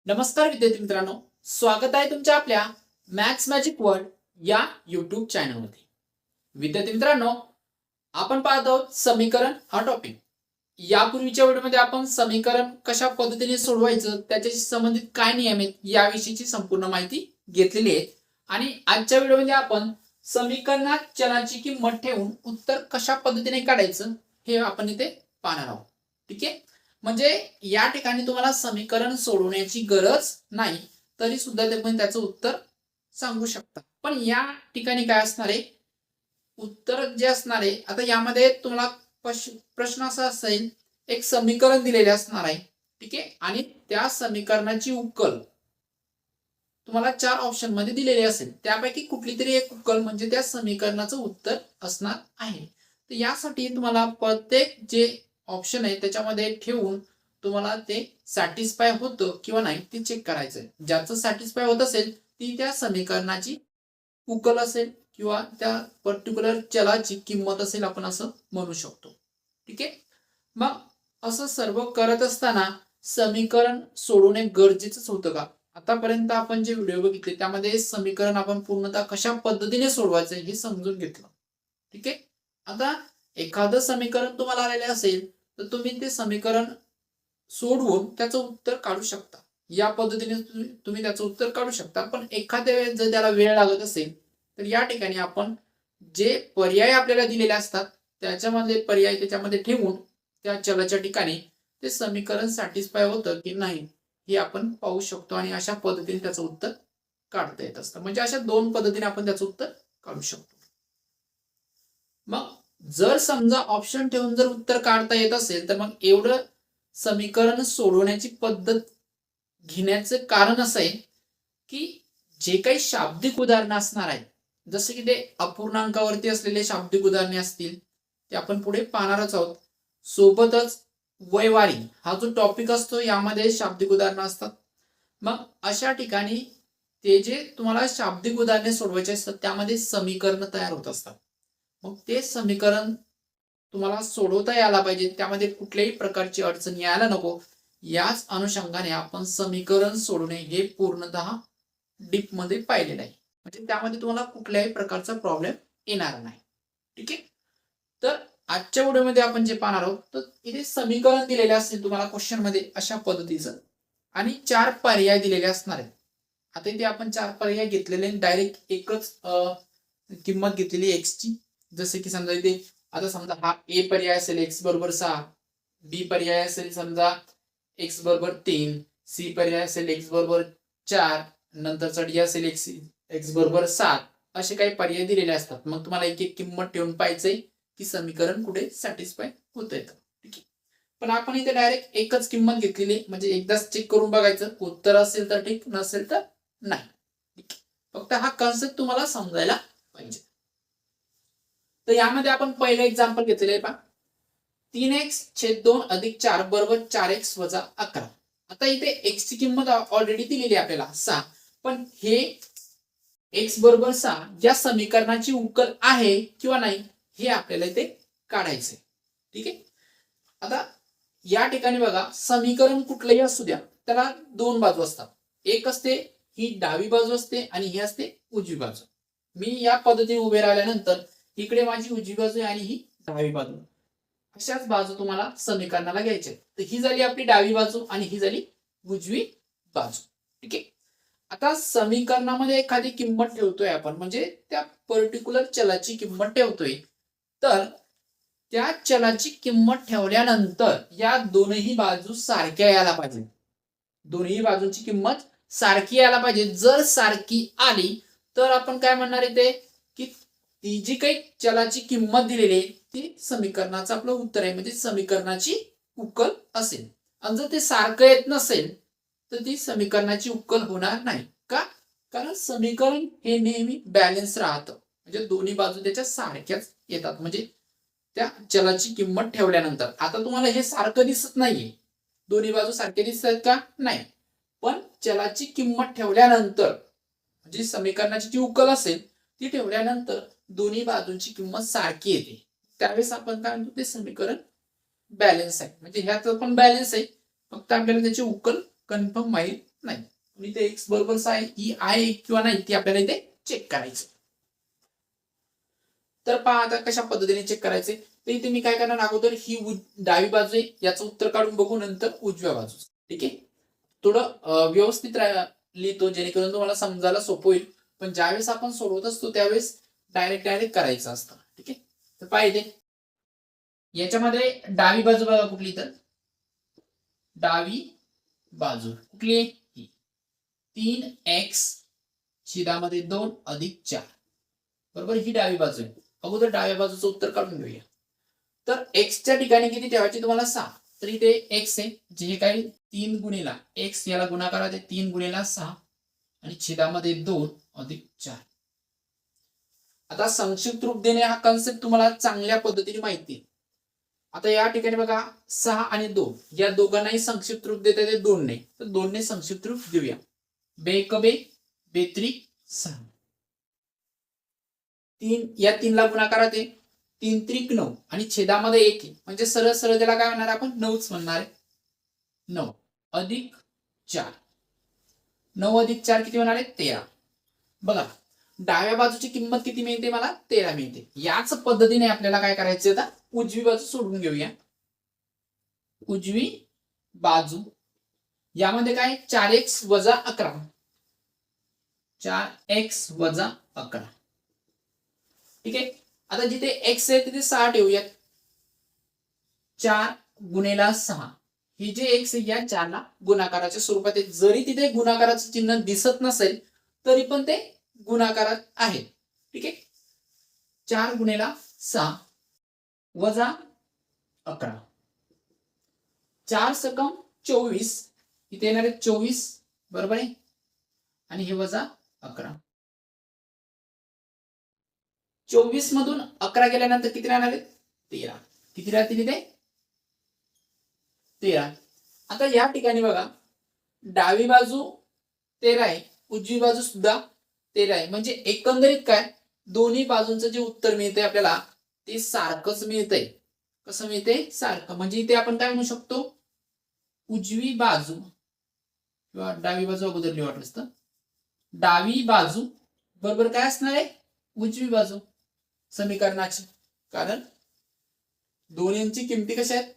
नमस्कार विद्यार्थी मित्रांनो, स्वागत आहे तुमच्या आपल्या मॅथ्स मॅजिक वर्ल्ड या युट्यूब चॅनलमध्ये. विद्यार्थी मित्रांनो, आपण पाहत आहोत समीकरण हा टॉपिक. यापूर्वीच्या व्हिडिओमध्ये आपण समीकरण कशा पद्धतीने सोडवायचं, त्याच्याशी संबंधित काय नियम आहेत याविषयीची संपूर्ण माहिती घेतलेली आहे. आणि आजच्या व्हिडिओमध्ये आपण समीकरणात चलाची किंमत ठेवून उत्तर कशा पद्धतीने काढायचं हे आपण इथे पाहणार आहोत. ठीक आहे. म्हणजे या ठिकाणी तुम्हाला समीकरण सोडवण्याची गरज नाही, तरी सुद्धा तुम्ही त्याचं उत्तर सांगू शकता. पण या ठिकाणी काय असणार आहे, उत्तर जे असणार आहे, आता यामध्ये तुम्हाला प्रश्न असा असेल, एक समीकरण दिलेले असणार आहे. ठीक आहे. आणि त्या समीकरणाची उकल तुम्हाला 4 ऑप्शन मध्ये दिलेली असेल, त्यापैकी कुठली तरी एक उकल म्हणजे त्या समीकरणाचं उत्तर असणार आहे. तर यासाठी तुम्हाला प्रत्येक जे ऑप्शन आहे त्याच्यामध्ये ठेवून तुम्हाला ते सॅटिस्फाय होतं किंवा नाही ते चेक करायचंय. ज्याचं सॅटिस्फाय होत असेल ती त्या समीकरणाची उकल असेल किंवा त्या पर्टिक्युलर चलाची किंमत असेल, आपण असं म्हणू शकतो. ठीक आहे. मग असं सर्व करत असताना समीकरण सोडवणे गरजेचंच होतं का? आतापर्यंत आपण जे व्हिडिओ बघितले त्यामध्ये समीकरण आपण पूर्णतः कशा पद्धतीने सोडवायचं हे समजून घेतलं. ठीक आहे. आता एखादं समीकरण तुम्हाला आलेले असेल तर तुम्ही ते समीकरण सोडवून त्याचं उत्तर काढू शकता. या पद्धतीने तुम्ही त्याचं उत्तर काढू शकता. पण एखाद्या वेळेस जर त्याला वेळ लागत असेल तर या ठिकाणी आपण जे पर्याय आपल्याला दिलेले असतात त्याच्यामधले पर्याय त्याच्यामध्ये ठेवून त्या चलाच्या ठिकाणी ते समीकरण सॅटिस्फाय होतं की नाही हे आपण पाहू शकतो आणि अशा पद्धतीने त्याचं उत्तर काढता येत असतं. म्हणजे अशा 2 पद्धतीने आपण त्याचं उत्तर काढू शकतो. मग जर समजा ऑप्शन ठेवून जर उत्तर काढता येत असेल तर मग एवढं समीकरण सोडवण्याची पद्धत घेण्याचं कारण असं आहे की जे काही शाब्दिक उदाहरणं असणार आहेत, जसे की ते अपूर्णांकावरती असलेले शाब्दिक उदाहरणे असतील ते आपण पुढे पाहणारच आहोत. सोबतच वैवारी हा जो टॉपिक असतो यामध्ये शाब्दिक उदाहरणं असतात. मग अशा ठिकाणी ते जे तुम्हाला शाब्दिक उदाहरणे सोडवायचे असतात त्यामध्ये समीकरण तयार होत असतात. मग ते समीकरण तुम्हाला सोडवता यायला पाहिजे, त्यामध्ये कुठल्याही प्रकारची अडचण यायला नको. याच अनुषंगाने आपण समीकरण सोडवणे हे पूर्णतः डीप मध्ये पाहिलेलं आहे. म्हणजे त्यामध्ये तुम्हाला कुठल्याही प्रकारचा प्रॉब्लेम येणार नाही. ठीक आहे. तर आजच्या व्हिडिओमध्ये आपण जे पाहणार आहोत तर इथे समीकरण दिलेले असतील तुम्हाला क्वेश्चन मध्ये अशा पद्धतीचं आणि 4 पर्याय दिलेले असणार आहेत. आता इथे आपण 4 पर्याय घेतलेले, डायरेक्ट एकच किंमत घेतलेली एक्स ची. जसे की समजा इथे आता समजा हा ए पर्याय असेल एक्स बरोबर 6, बी पर्याय असेल समजा एक्स बरोबर 3, सी पर्याय असेल एक्स बरोबर 4, नंतरचा डी असेल एक्स बरोबर 7. असे काही पर्याय दिलेले असतात. मग तुम्हाला एक एक किंमत ठेवून पाहायचंय की समीकरण कुठे सॅटिस्फाय होत आहे. ठीक आहे. पण आपण इथे डायरेक्ट एकच किंमत घेतलेली, म्हणजे एकदाच चेक करून बघायचं, उत्तर असेल तर ठीक, नसेल तर नाही. ठीक. फक्त हा कन्सेप्ट तुम्हाला समजायला पाहिजे. तर यामध्ये आपण पहिलं एक्झाम्पल घेतलेलं आहे पहा, 3x/2 + 4 बरोबर 4x - 11. आता इथे x ची किंमत ऑलरेडी दिलेली आहे आपल्याला 6, पण हे x बरोबर 6 या समीकरणाची उकल आहे किंवा नाही हे आपल्याला इथे काढायचंय. ठीक आहे. आता या ठिकाणी बघा, समीकरण कुठलंही असू द्या त्याला 2 बाजू असतात. एक असते ही डावी बाजू असते आणि ही असते उजवी बाजू. मी या पद्धतीने उभे राहिल्यानंतर इकडे माझी उजवी बाजू आहे आणि ही डावी बाजू. अशाच बाजू तुम्हाला समीकरणाला घ्यायच्या. तर ही झाली आपली डावी बाजू आणि ही झाली उजवी बाजू. ठीक आहे. आता समीकरणामध्ये एखादी किंमत ठेवतोय आपण, म्हणजे त्या पर्टिक्युलर चलाची किंमत ठेवतोय, तर त्या चलाची किंमत ठेवल्यानंतर या दोनही बाजू सारख्या यायला पाहिजे. दोन्ही बाजूंची किंमत सारखी यायला पाहिजे. जर सारखी आली तर आपण काय म्हणणार इथे की ती जी काही चलाची किंमत दिलेली आहे ती समीकरणाचं आपलं उत्तर आहे, म्हणजे समीकरणाची उकल असेल. आणि जर ते सारखं येत नसेल तर ती समीकरणाची उकल होणार नाही. का? कारण समीकरण हे नेहमी बॅलन्स राहतं, म्हणजे दोन्ही बाजू त्याच्या सारख्याच येतात. म्हणजे त्या चलाची किंमत ठेवल्यानंतर आता तुम्हाला हे सारखं दिसत नाहीये, दोन्ही बाजू सारखे दिसतात का? नाही. पण चलाची किंमत ठेवल्यानंतर म्हणजे समीकरणाची जी उकल असेल ती ठेवल्यानंतर दोन्ही बाजूंची किंमत सारखी येते. त्यावेळेस आपण काय म्हणतो, ते समीकरण बॅलन्स आहे. म्हणजे ह्यात पण बॅलन्स आहे, फक्त आपल्याला त्याची उकल कन्फर्म माहित नाही. इथे x बरोबर 6 आहे, ही आहे किंवा नाही ती आपल्याला इथे चेक करायचं. तर पहा आता कशा पद्धतीने चेक करायचे. तर इथे मी काय करणार, अगोदर ही डावी बाजू आहे याचं उत्तर काढून बघू, नंतर उजव्या बाजू. ठीक आहे, थोडं व्यवस्थित लिहितो जेणेकरून तुम्हाला समजायला सोपं होईल. पण ज्यावेळेस आपण सोडवत असतो त्यावेळेस डायरेक्ट करायचं असतं. ठीक आहे, तर पाहिजे याच्यामध्ये डावी बाजू बघा कुठली, तर डावी बाजू कुठली आहे, 3x छेदामध्ये 2 अधिक 4. बरोबर, ही डावी बाजू आहे. अगोदर डाव्या बाजूचं उत्तर काढून घेऊया. तर एक्सच्या ठिकाणी किती ठेवायचे तुम्हाला 6. तर इथे एक्स आहे, जे काही 3 गुणिला एक्स याला गुणाकारात आहे 3 गुणिला 6 आणि छेदामध्ये 2 अधिक 4. आता संक्षिप्त रूप देणे हा कन्सेप्ट तुम्हाला चांगल्या पद्धतीने माहिती आहे. आता या ठिकाणी बघा 6 आणि 2 या दोघांनाही संक्षिप्त रूप देता येते 2 ने, तर 2 ने संक्षिप्त रूप देऊया. बेकबे बेत्रिक 6. 3 या 3 ला गुणाकारात आहे 3 त्रिक 9 आणि छेदामध्ये 1 आहे, म्हणजे सरळ सरळ त्याला काय म्हणणार आपण 9च म्हणणार आहे. 9 अधिक 4. 9 अधिक 4 किती होणार आहे 13. बघा डाव्या बाजूची किंमत किती मिळते, मला 13 मिळते. याच पद्धतीने आपल्याला काय करायचं, आता उजवी बाजू सोडून घेऊया. उजवी बाजू यामध्ये काय 4x वजा 11. 4x वजा 11. ठीक आहे, आता जिथे x आहे तिथे 6 ठेवूयात. 4 गुणिला 6, ही जे x आहे या 4 ला गुणाकाराच्या स्वरूपात आहे. जरी तिथे गुणाकाराचं चिन्ह दिसत नसेल तरी पण ते गुणाकारात आहे. ठीक आहे, 4 गुणिला 6 वजा 11. 4 सकम 24, इथे येणार आहे 24. बरोबर आहे, आणि हे वजा 11. 24 मधून 11 गेल्यानंतर किती राहणार आहे 13. किती राहतील इथे 13. आता या ठिकाणी बघा डावी बाजू 13 आहे, उजवी बाजू सुद्धा 13 आहे. म्हणजे एकंदरीत काय दोन्ही बाजूंचं जे उत्तर मिळतंय आपल्याला ते सारखंच मिळतंय. कसं मिळतंय सारखं. म्हणजे इथे आपण काय म्हणू शकतो, उजवी बाजू किंवा डावी बाजू अगोदर लिहू वाटलं असतं. डावी बाजू बरोबर काय असणार आहे उजवी बाजू समीकरणाची, कारण दोन्हींची किमती कशा आहेत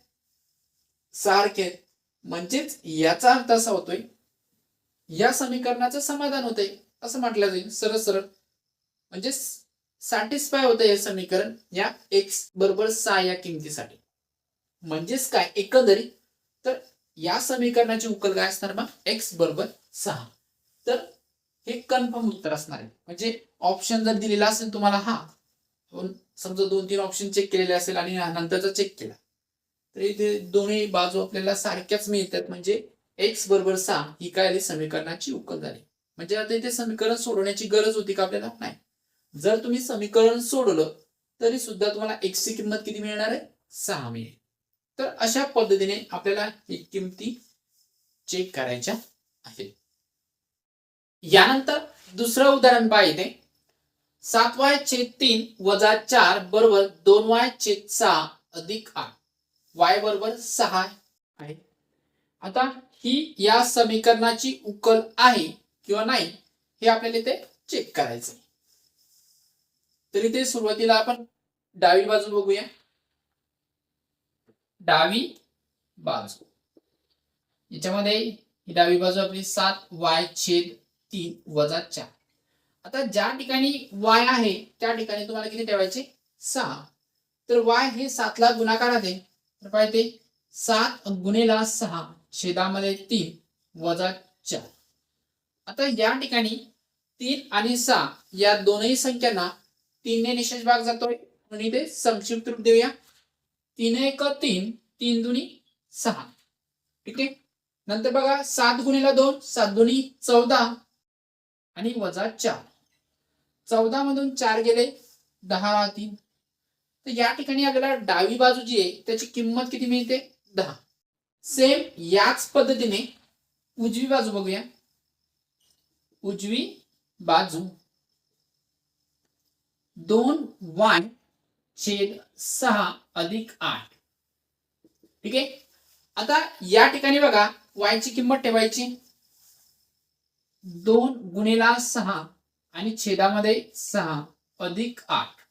सारख्या आहेत. म्हणजेच याचा अर्थ असा होतोय या समीकरणाचं समाधान होतंय असं म्हटलं जाईल सरळ सरळ. म्हणजे सॅटिस्फाय होतं हे समीकरण या x बरोबर 6 या किमतीसाठी. म्हणजेच काय एकंदरीत तर या समीकरणाची उकल काय असणार मग x बरोबर 6. तर हे कन्फर्म उत्तर असणार आहे. म्हणजे ऑप्शन जर दिलेला असेल तुम्हाला, हा समजा 2-3 ऑप्शन चेक केलेले असेल आणि नंतरचा चेक केला तर इथे दोन्ही बाजू आपल्याला सारख्याच मिळतात. म्हणजे x बरोबर 6 ही काय समीकरणाची उकल झाली. म्हणजे आता इथे समीकरण सोडवण्याची गरज होती का आपल्याला, नाही. जर तुम्ही समीकरण सोडवलं तरी सुद्धा तुम्हाला x ची किंमत किती मिळणार आहे 6 मिळेल. तर अशा पद्धतीने आपल्याला ही किमती चेक करायच्या आहेत. यानंतर दुसरं उदाहरण पाहिजे 7y/3 वजा 4 बरोबर 2y/6 अधिक 8. y बरोबर 6 आहे. आता ही या समीकरणाची उकल आहे किंवा नाही हे आपल्याला इथे चेक करायचं. तर इथे सुरुवातीला आपण डावी बाजू बघूया. डावी बाजू याच्यामध्ये ही डावी बाजू आपली 7y/3 वजा 4. आता ज्या ठिकाणी y आहे त्या ठिकाणी तुम्हाला किती ठेवायचे 6. तर y हे 7 ला गुणाकारात आहे, तर पाहिजे 7 गुणिला 6 छेदामध्ये 3 वजा 4. आता या ठिकाणी 3 आणि 6 या दोनही संख्यांना 3 ने निशेष भाग जातोय म्हणून इथे संक्षिप्त रूप देऊया. 3 × 3 3 दुनी 6. ठीक आहे, नंतर बघा 7 गुणिला 2 7 दुनी 14 आणि वजा 4. 14 मधून 4 गेले 10 राहतील. तर या ठिकाणी आपल्याला डावी बाजू जी आहे त्याची किंमत किती मिळते 10. सेम याच पद्धतीने उजवी बाजू बघूया. उजवी बाजू 2y/6 अधिक 8. ठीक आहे, आता या ठिकाणी बघा y ची किंमत ठेवायची 2 गुणिला 6 आणि छेदामध्ये 6 अधिक 8.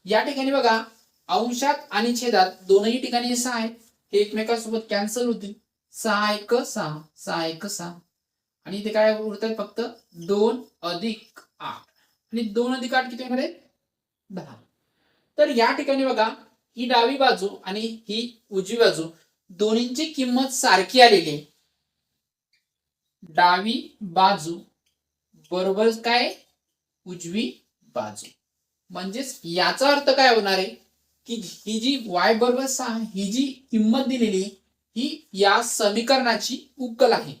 या ठिकाणी बघा अंशात आणि छेदात दोनही ठिकाणी 6 आहेत, हे एकमेकांसोबत कॅन्सल होतील. 6 1 6, 6 1 6 आणि इथे काय उरतात फक्त 2 अधिक 8 आणि 2 अधिक 8 किती होणार आहे? 10. तर या ठिकाणी बघा ही डावी बाजू आणि ही उजवी बाजू दोन्हींची किंमत सारखी आलेली आहे. डावी बाजू बरोबर काय? उजवी बाजू. म्हणजेच याचा अर्थ काय होणार आहे की ही जी y बरोबर 6 ही जी किंमत दिलेली ही या समीकरणाची उकल आहे,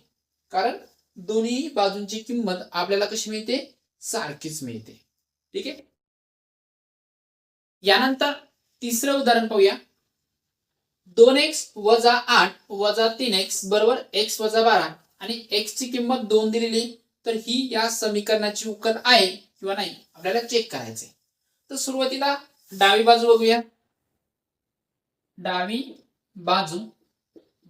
कारण दोन्ही बाजूंची किंमत आपल्याला कशी मिळते? सारखीच मिळते. ठीक आहे. यानंतर तिसरं उदाहरण पाहूया. 2x वजा 8 वजा 3x बरोबर x वजा 12 आणि x ची किंमत 2 दिलेली, तर ही या समीकरणाची उकल आहे किंवा नाही आपल्याला चेक करायचंय. तर सुरुवातीला डावी बाजू बघूया. डावी बाजू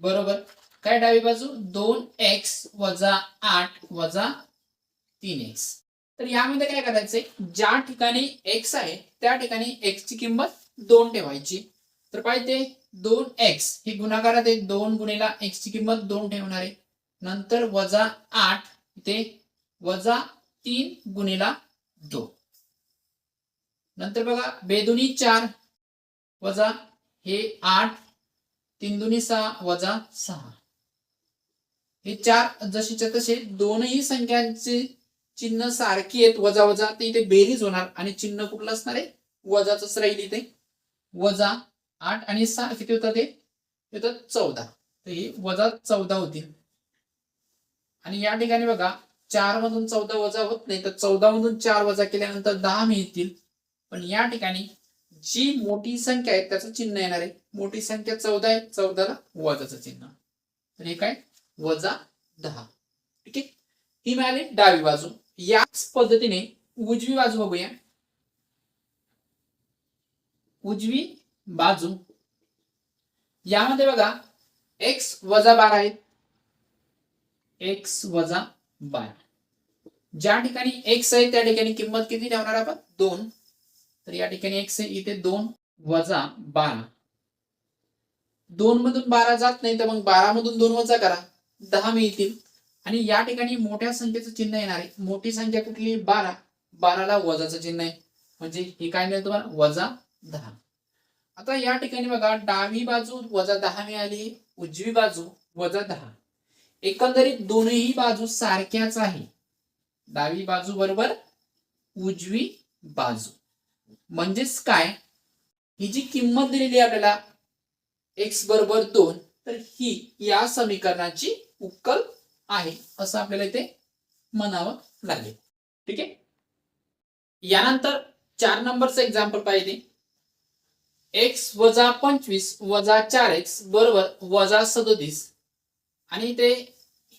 बरोबर काय? डावी बाजू 2x वजा 8 वजा 3x. तर यामध्ये काय करायचंय? ज्या ठिकाणी x आहे त्या ठिकाणी x ची किंमत 2 ठेवायची. तर पाहिजे 2x हे गुणाकारात आहे, 2 गुणिला x ची किंमत 2 ठेवणार आहे. नंतर वजा 8 इथे वजा 3 गुणिला 2. नंतर बघा बेदुनी 4 वजा हे 8 3 दुनी 6 वजा 6. हे 4 जशीच्या तसे दोनही संख्यांचे चिन्ह सारखी आहेत, वजा वजा, ते इथे बेरीज होणार आणि चिन्ह कुठलं असणार आहे? वजाच राहील. इथे वजा 8 आणि 6 किती होतात? ते येतात 14. तर हे वजा 14 होतील. आणि या ठिकाणी बघा 4 मधून 14 वजा होत नाही, तर 14 मधून 4 वजा केल्यानंतर 10 मिळतील. पण या ठिकाणी जी मोठी संख्या आहे त्याचं चिन्ह येणार आहे. मोठी संख्या 14 आहे, 14ला वजाचं चिन्ह. तर हे काय? वजा 10. ठीक आहे. ही मिळाली डावी बाजू. याच पद्धतीने उजवी बाजू बघूया. उजवी बाजू यामध्ये बघा x वजा 12 आहे. x वजा 12. ज्या ठिकाणी x आहे त्या ठिकाणी किंमत किती ठेवणार आपण? 2. तर या ठिकाणी x आहे, इथे 2 वजा 12. 2 मधून 12 जात नाही, तर मग 12 मधून 2 वजा करा, 10 मिळतील. आणि या ठिकाणी मोठ्या संख्येचं चिन्ह येणार आहे. मोठी संख्या कुठली? 12. 12ला वजाचं चिन्ह आहे, म्हणजे हे काय मिळेल तुम्हाला? वजा 10. आता या ठिकाणी बघा डावी बाजू वजा 10 मिळाली, उजवी बाजू वजा 10. एकंदरीत दोन्ही बाजू सारख्याच आहे. डावी बाजू बरोबर उजवी बाजू. म्हणजेच काय? ही जी किंमत दिलेली आहे आपल्याला x बरोबर 2, तर ही या समीकरणाची उकल आहे असं आपल्याला इथे म्हणावं लागेल. ठीक आहे. यानंतर 4 नंबरचं एक्झाम्पल पाहिजे. x वजा 25 वजा 4x बरोबर वजा 37 आणि इथे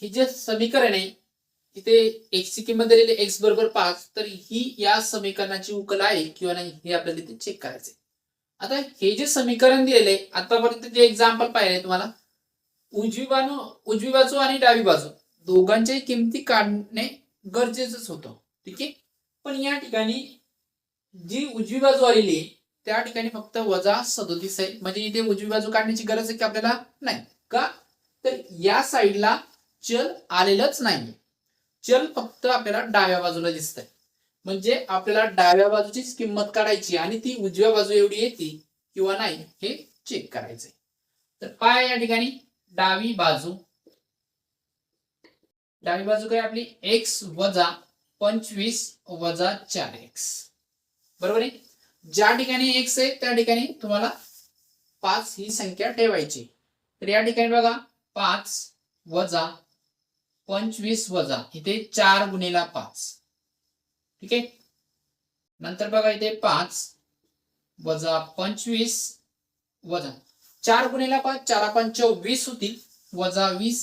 हे जे समीकरण आहे इथे x ची किंमत दिलेली x बरोबर 5, तर ही या समीकरणाची उकल आहे किंवा नाही हे आपल्याला इथे चेक करायचंय. आता हे जे समीकरण दिलेले आतापर्यंत जे एक्झाम्पल पाहिले तुम्हाला, उजवी बाजू आणि डावी बाजू दोघांच्या किमती काढणे गरजेचंच होतं. ठीक आहे. पण या ठिकाणी जी उजवी बाजू आलेली आहे त्या ठिकाणी फक्त वजा 37 आहे, म्हणजे इथे उजवी बाजू काढण्याची गरज आहे की आपल्याला? नाही. का? तर या साईडला चल आलेलंच नाही. चल फक्त आपल्याला डाव्या बाजूला दिसतंय, म्हणजे आपल्याला डाव्या बाजूचीच किंमत काढायची आणि ती उजव्या बाजू एवढी येते किंवा नाही हे चेक करायचंय. तर काय या ठिकाणी डावी बाजू काय आपली? x वजा 25 वजा 4x. बरोबर आहे. ज्या ठिकाणी x आहे त्या ठिकाणी तुम्हाला 5 ही संख्या ठेवायची. तर या ठिकाणी बघा 5 वजा 25 वजा इथे 4 गुणिला 5. ठीक आहे. नंतर बघा इथे 5 वजा 25 वजा 4 गुणिला 5, 4 5 20 होतील, वजा 20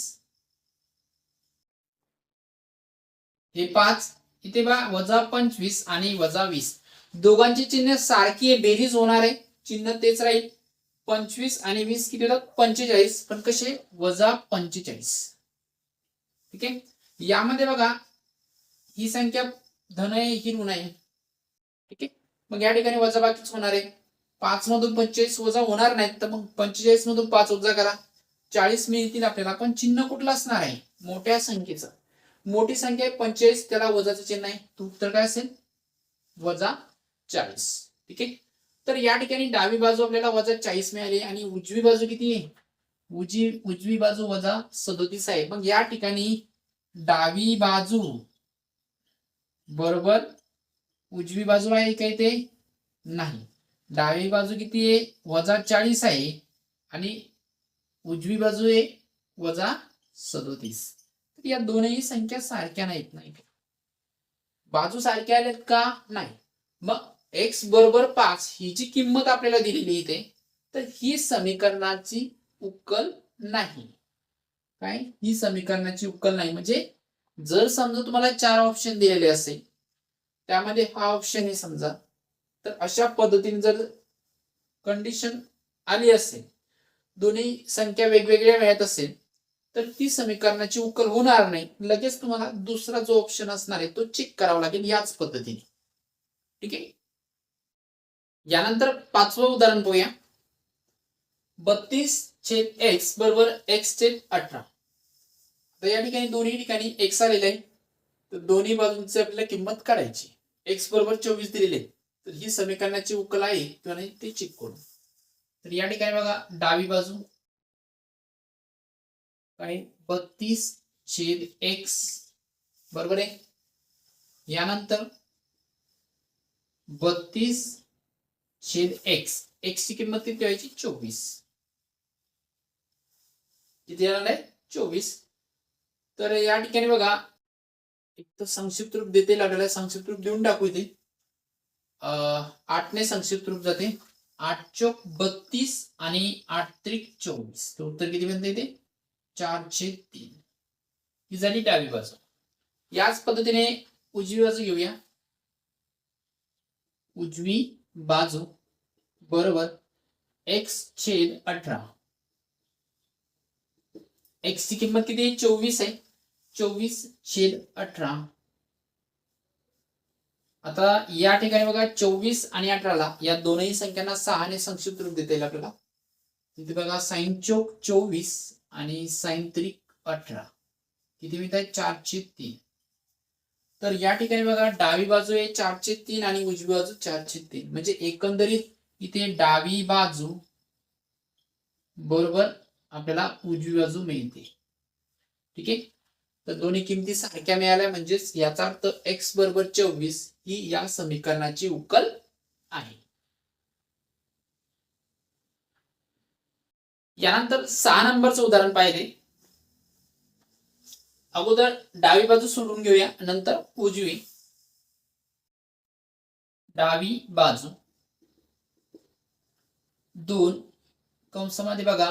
हे 5 इथे बघा वजा 25 आणि वजा 20. दोघांची चिन्ह सारखी आहे, बेरीज होणार आहे, चिन्ह तेच राहील. 25 आणि 20 किती होतात? 45. पण कसे? वजा 45. ठीक आहे. यामध्ये बघा ही संख्या धन आहे ही ऋण आहे. ठीक आहे. मग या ठिकाणी वजाबाकीच होणार आहे. 5 मधून 45 वजा होणार नाहीत, तर मग 45 मधून 5 वजा करा, 40 मिळतील आपल्याला. पण चिन्ह कुठलं असणार आहे? मोठ्या संख्येचं. मोठी संख्या आहे 45, त्याला वजाचं चिन्ह आहे, तर उत्तर काय असेल? वजा 40. ठीक आहे. तर या ठिकाणी डावी बाजू आपल्याला वजा 40 मिळाली आणि उजवी बाजू किती आहे? उजवी बाजू वजा 37 आहे. मग या ठिकाणी डावी बाजू बरोबर उजवी बाजू आहे काय? ते नाही. डावी बाजू किती आहे? वजा 40 आहे आणि उजवी बाजू आहे वजा 37. तर या दोनही संख्या सारख्या नाहीत. नाही बाजू सारख्या आल्यात का? नाही. मग x बरोबर 5 ही जी किंमत आपल्याला दिलेली इथे, तर ही समीकरणाची उकल नाही. काय? ही समीकरणाची उकल नाही. म्हणजे जर समजा तुम्हाला 4 ऑप्शन दिलेले असेल, त्यामध्ये हा ऑप्शन आहे समजा, तर अशा पद्धतीने जर कंडिशन आली असेल, दोन्ही संख्या वेगवेगळ्या मिळत असेल, तर ती समीकरणाची उकल होणार नाही. लगेच तुम्हाला दुसरा जो ऑप्शन असणार आहे तो चेक करावा लागेल याच पद्धतीने. ठीक आहे. यानंतर 5वं उदाहरण पाहूया. 32/x बरोबर x/18. तर या ठिकाणी दोन्ही ठिकाणी x आलेला आहे, तर दोन्ही बाजूंची आपल्याला किंमत काढायची. x बरोबर 24 दिलेले, तर ही समीकरणाची उकल आहे किंवा नाही ते चेक करू. तर या ठिकाणी बघा डावी बाजू काय? 32/x बरोबर आहे. यानंतर 32/x, x ची किंमत किती ठेवायची? 24. किती येणार आहे? 24. तर या ठिकाणी बघा एक तर संक्षिप्त रूप देते लागलेला, संक्षिप्त रूप देऊन टाकू इथे. 8 ने संक्षिप्त रूप जाते. 8 चौक 32 आणि 8 त्रिक 24. तर उत्तर किती बनते इथे? 4/3. ही झाली डावी बाजू. याच पद्धतीने उजवी बाजू घेऊया. उजवी बाजू बरोबर x/18. x ची किंमत किती आहे? 24 आहे. 24/18. आता या ठिकाणी बघा 24 आणि 18ला या दोनही संख्यांना 6 ने संक्षिप्त रूप देता येईल आपल्याला. तिथे बघा साइन चौक 24 आणि साइन त्रिक 18 किती मिळत आहे? 4/3. तर या ठिकाणी बघा डावी बाजू आहे 4/3 आणि उजवी बाजू 4/3. म्हणजे एकंदरीत इथे डावी बाजू बरोबर आपल्याला उजवी बाजू मिळते. ठीक आहे. तर दोन्ही किमती सारख्या मिळाल्या, म्हणजेच याचा अर्थ x बरोबर 24 ही या समीकरणाची उकल आहे. यानंतर 6 नंबरचं उदाहरण पाहिले. अगोदर डावी बाजू सोडून घेऊया, नंतर उजवी. डावी बाजू 2 कंसामध्ये बघा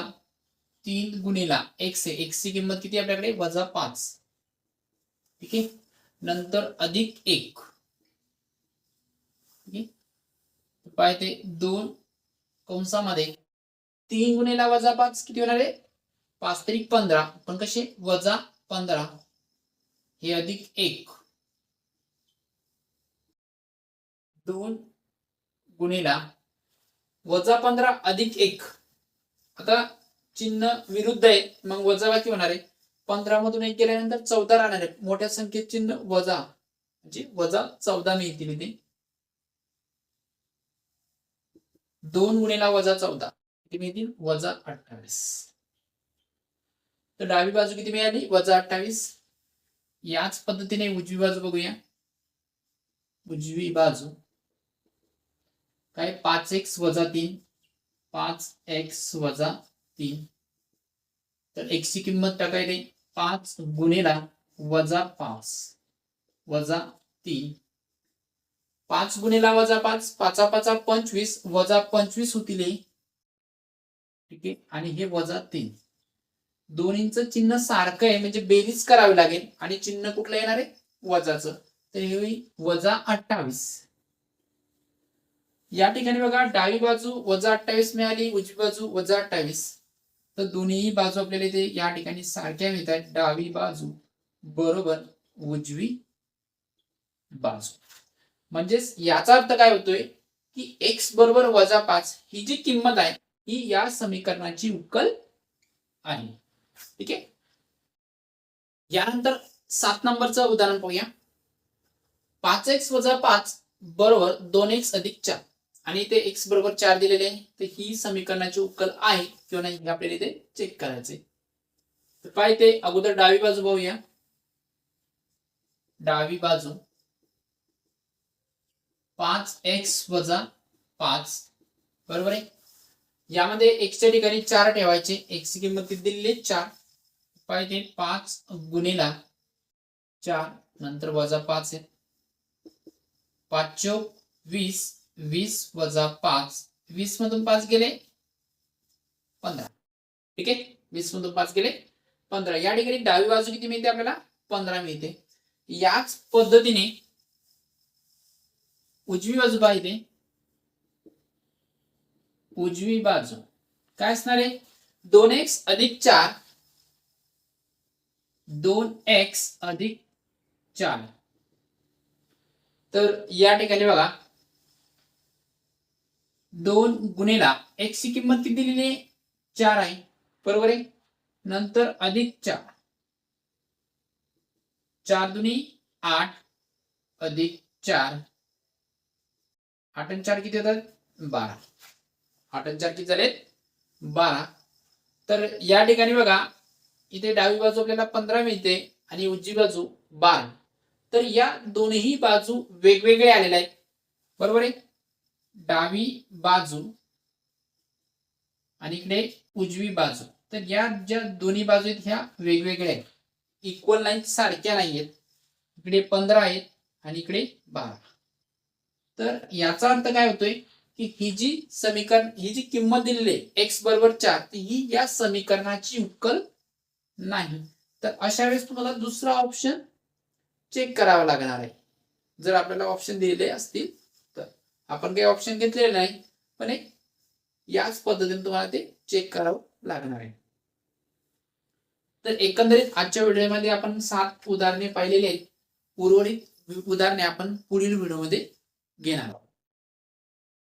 3 गुणिला x आहे. x ची किंमत किती आपल्याकडे? वजा 5. ठीक आहे. नंतर अधिक 1. ठीक आहे. पाहते 2 कंसामध्ये 3 गुणिला वजा 5 किती होणार आहे? 5 त्रिक 15. पण कसे? वजा 15 हे अधिक 1. 2 गुणिला वजा 15 अधिक 1. आता चिन्ह विरुद्ध आहे, मग वजाबाकी होणार आहे. 15 मधून 1 गेल्यानंतर 14 राहणार आहे. मोठ्या संख्येत चिन्ह वजा, म्हणजे वजा 14 मिळतील इथे. 2 गुणिला वजा 14 किती मिळतील? वजा 28. तर डावी बाजू किती मिळाली? वजा 28. याच पद्धतीने उजवी बाजू बघूया. उजवी बाजू काय? 5x वजा 3. 5x वजा 3. तर x ची किंमत टाकायची 5 गुणिला वजा 5 वजा 3. 5 गुणिला वजा 5, 5 5 25 वजा 25 होतील. ठीक आहे. आणि हे वजा 3. दोन्हींचं चिन्ह सारखं आहे, म्हणजे बेरीज करावी लागेल आणि चिन्ह कुठलं येणार आहे? वजाचं. तर हे होईल वजा 28. या ठिकाणी बघा डावी बाजू वजा 28 मिळाली, उजवी बाजू वजा 28. तर दोन्ही बाजू आपल्याला इथे या ठिकाणी सारख्या मिळत आहेत. डावी बाजू बरोबर उजवी बाजू. म्हणजेच याचा अर्थ काय होतोय की x बरोबर -5 ही जी किंमत आहे ही या समीकरणाची उकल आहे. ठीक आहे. यानंतर 7 नंबरचं उदाहरण पाहूया. 5x - 5 बरोबर 2x + 4 आणि इथे x बरोबर 4 दिलेले आहे. तर ही समीकरणाची उकल आहे किंवा नाही हे आपल्याला इथे चेक करायचंय. तर काय ते अगोदर डावी बाजू पाहूया. डावी बाजू 5x - 5 बरोबर आहे. यामध्ये x च्या ठिकाणी 4 ठेवायचे. x ची किंमत किती दिलेली आहे 4. पाहिजे 5 गुणिला 4 नंतर -5 आहे. 5 चोक 20 20 - 5 20 मधून 5 गेले 15. ठीक आहे. 20 मधून 5 गेले 15. या ठिकाणी डावी बाजू किती मिळते आपल्याला 15 मिळते. याच पद्धतीने उजवी बाजू पाहिजे. उजवी बाजू काय असणार आहे 2x + 4 2x + 4. तर या ठिकाणी बघा 2 गुणिला x ची किंमत किती दिलेली आहे 4 आहे बरोबर आहे. नंतर +4 4 दुनी 8 +4 8 आणि 4 किती होतात 12. 8 आणि 4 किती झाले 12. तर या ठिकाणी बघा इथे डावी बाजू आपल्याला 15 मिळते आणि उजवी बाजू 12. तर या दोन्ही बाजू वेगवेगळे आलेल्या आहेत बरोबर आहे. डावी बाजू आणि इकडे उजवी बाजू. तर या ज्या दोन्ही बाजू आहेत ह्या वेगवेगळ्या आहेत. इक्वल नाहीत सारख्या नाही आहेत. इकडे 15 आहेत आणि इकडे 12. तर याचा अर्थ काय होतोय की ही जी किंमत दिलेली आहे x बरोबर 4 ही या समीकरणाची उकल नाही. तर अशा वेळेस तुम्हाला दुसरा ऑप्शन चेक करावा लागणार आहे. जर आपल्याला ऑप्शन दिलेले असतील तर आपण काही ऑप्शन घेतलेले नाही पण याच पद्धतीने तुम्हाला ते चेक करावं लागणार आहे. तर एकंदरीत आजच्या व्हिडिओमध्ये आपण 7 उदाहरणे पाहिलेली आहेत. उर्वरित उदाहरणे आपण पुढील व्हिडिओमध्ये घेणार आहोत.